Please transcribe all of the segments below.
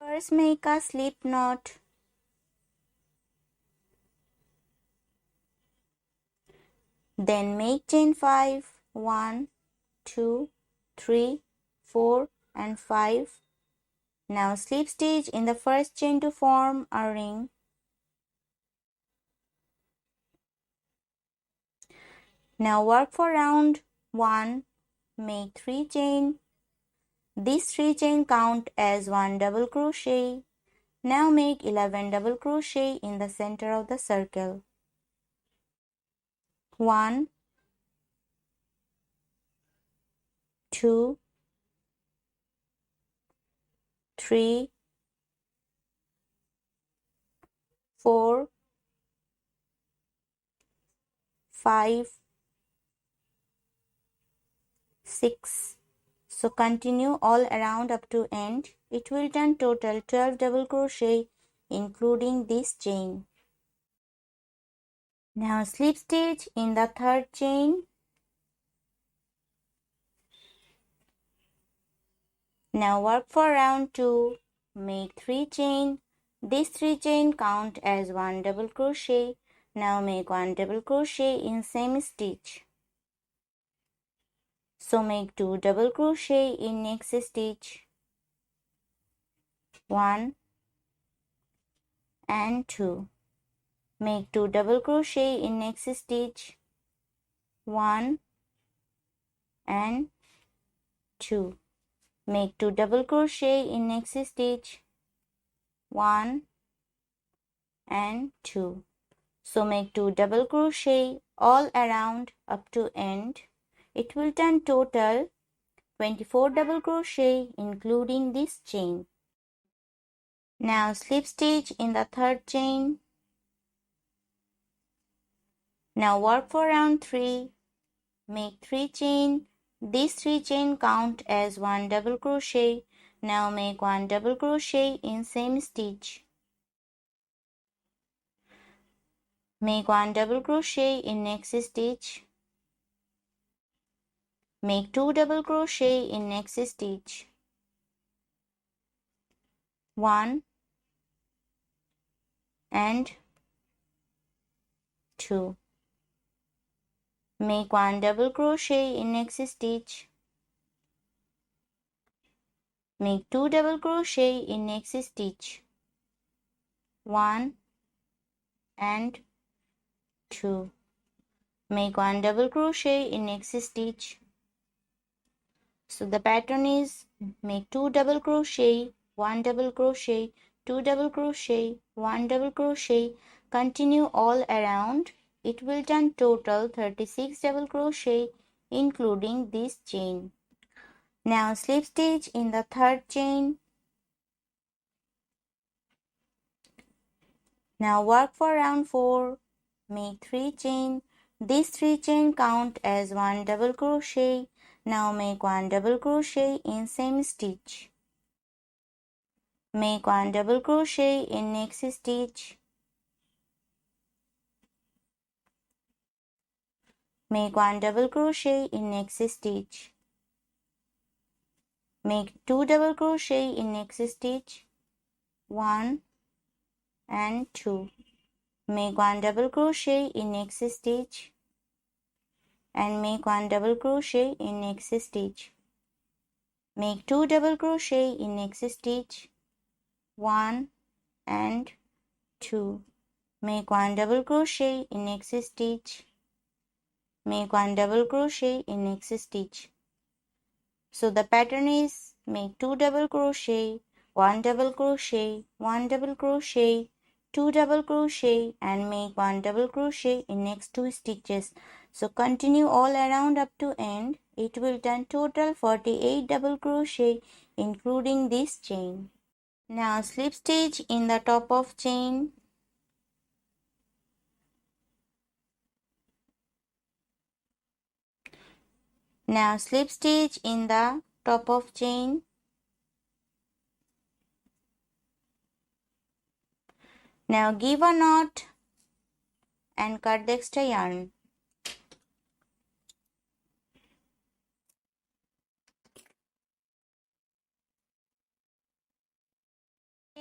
First make a slip knot. Then make chain 5, 1, 2, 3, 4 and 5. Now slip stitch in the first chain to form a ring. Now work for round 1, make 3 chain. These 3 chain count as 1 double crochet. Now make 11 double crochet in the center of the circle. 1, 2, 3, 4, 5, 6. So continue all around up to end. It will turn total 12 double crochet including this chain. Now slip stitch in the third chain. Now work for round 2, make 3 chain. These 3 chain count as 1 double crochet. Now make 1 double crochet in same stitch. So make 2 double crochet in next stitch. 1 and 2. Make 2 double crochet in next stitch. 1 and 2. Make 2 double crochet in next stitch. 1 and 2. So make 2 double crochet all around up to end. It will turn total 24 double crochet including this chain. Now slip stitch in the third chain. Now work for round 3. Make 3 chain. These 3 chain count as 1 double crochet. Now make 1 double crochet in same stitch. Make 1 double crochet in next stitch. Make 2 double crochet in next stitch. 1 and 2. Make 1 double crochet in next stitch. Make 2 double crochet in next stitch. 1 and 2. Make 1 double crochet in next stitch. So the pattern is make 2 double crochet, 1 double crochet, 2 double crochet, 1 double crochet. Continue all around. It will turn total 36 double crochet including this chain. Now slip stitch in the third chain. Now work for round 4. Make 3 chain. These 3 chain count as 1 double crochet. Now make 1 double crochet in same stitch. Make 1 double crochet in next stitch. Make 1 double crochet in next stitch. Make 2 double crochet in next stitch. 1 and 2. Make 1 double crochet in next stitch and make 1 double crochet in next stitch. Make 2 double crochet in next stitch. 1 and 2. Make 1 double crochet in next stitch. Make 1 double crochet in next stitch. So the pattern is make 2 double crochet, 1 double crochet, 1 double crochet, 2 double crochet and make 1 double crochet in next 2 stitches. So continue all around up to end. It will turn total 48 double crochet including this chain. Now slip stitch in the top of chain. Now slip stitch in the top of chain. Now give a knot and cut the extra yarn.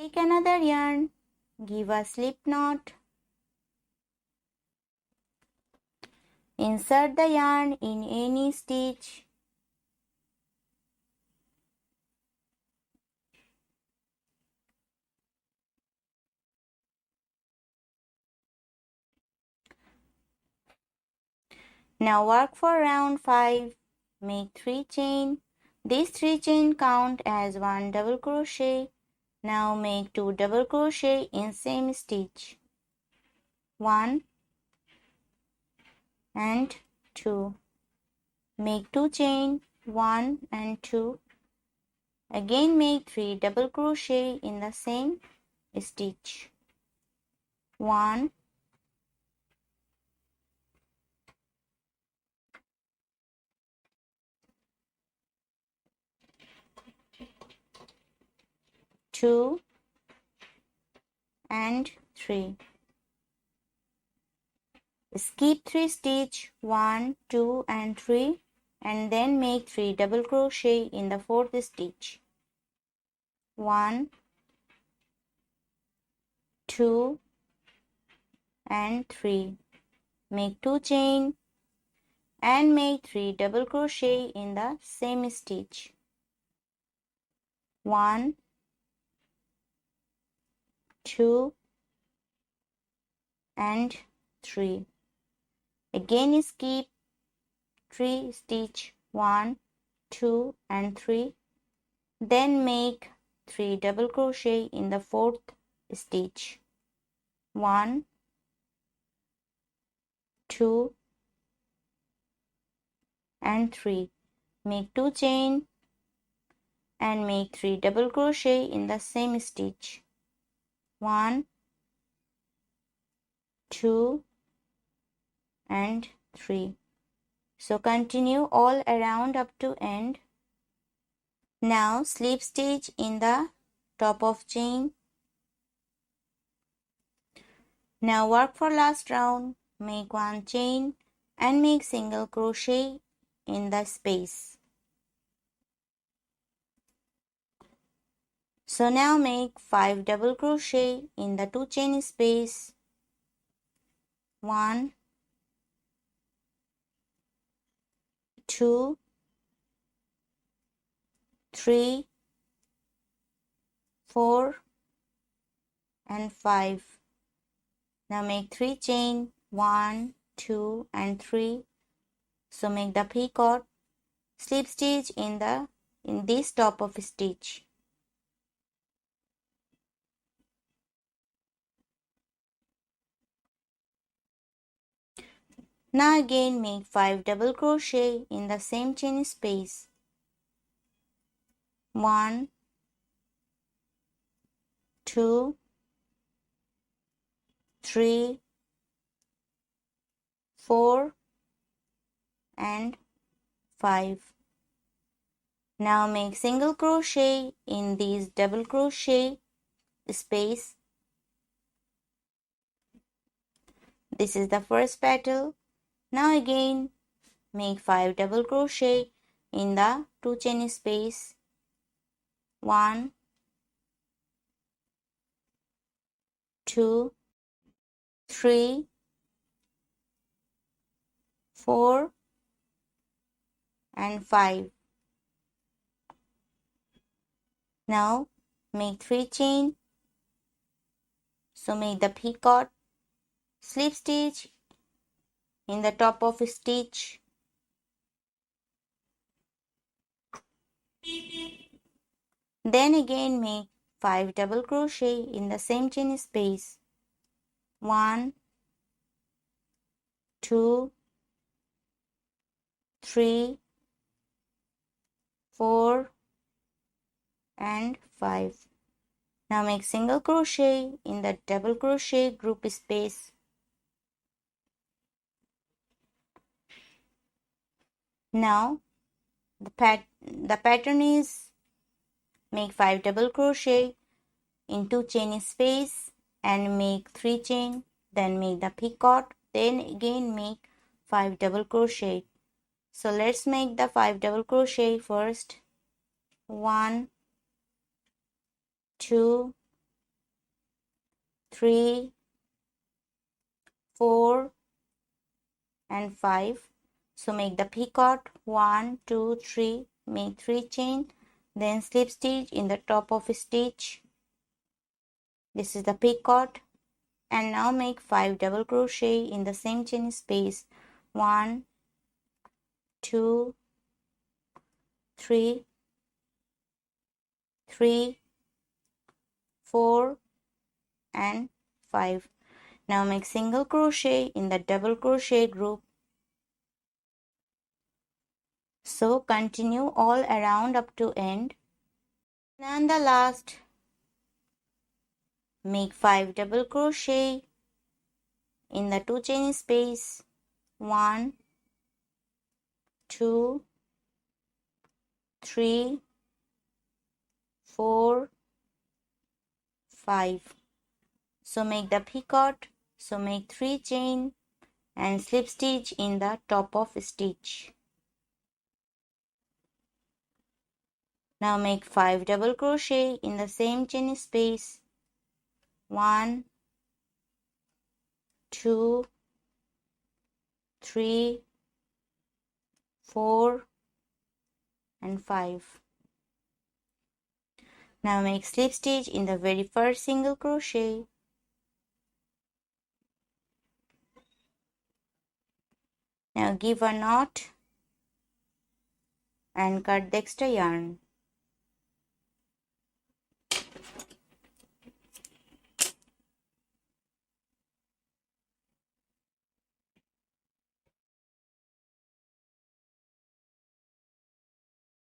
Take another yarn, give a slip knot, insert the yarn in any stitch, now work for round 5, make 3 chain. These 3 chain count as 1 double crochet. Now make 2 double crochet in same stitch. 1 and 2. Make 2 chain, 1 and 2. Again make 3 double crochet in the same stitch. 1, 2 and 3. Skip 3 stitch 1, 2 and 3 and then make 3 double crochet in the 4th stitch. 1, 2 and 3. Make 2 chain and make 3 double crochet in the same stitch. 1, 2 and 3. Again skip 3 stitch 1, 2 and 3. Then make 3 double crochet in the 4th stitch. 1, 2 and 3. Make 2 chain and make 3 double crochet in the same stitch. 1, 2 and 3. So continue all around up to end. Now slip stitch in the top of chain. Now work for last round. Make 1 chain and make single crochet in the space. So now make 5 double crochet in the 2 chain space. 1, 2, 3, 4 and 5. Now make 3 chain 1, 2 and 3. So make the picot, slip stitch in this top of stitch. Now again make 5 double crochet in the same chain space. 1, 2, 3, 4 and 5. Now make single crochet in these double crochet space. This is the first petal. Now again make 5 double crochet in the 2 chain space. 1, 2, 3, 4 and 5. Now make 3 chain. So make the picot, slip stitch in the top of stitch. Then again make 5 double crochet in the same chain space. 1, 2, 3, 4 and 5. Now make single crochet in the double crochet group space. Now the pattern is make 5 double crochet in 2 chain space and make 3 chain, then make the picot, then again make 5 double crochet. So let's make the 5 double crochet first. 1, 2, 3, 4 and 5. So make the picot 1, 2, 3, make 3 chain, then slip stitch in the top of a stitch. This is the picot, and now make 5 double crochet in the same chain space. 1, 2, 3, 4 and 5. Now make single crochet in the double crochet group. So continue all around up to end. And the last, make 5 double crochet in the 2 chain space. 1, 2, 3, 4, 5. So make the picot. So make 3 chain and slip stitch in the top of stitch. Now make 5 double crochet in the same chain space. 1, 2, 3, 4 and 5. Now make slip stitch in the very first single crochet. Now give a knot and cut the extra yarn.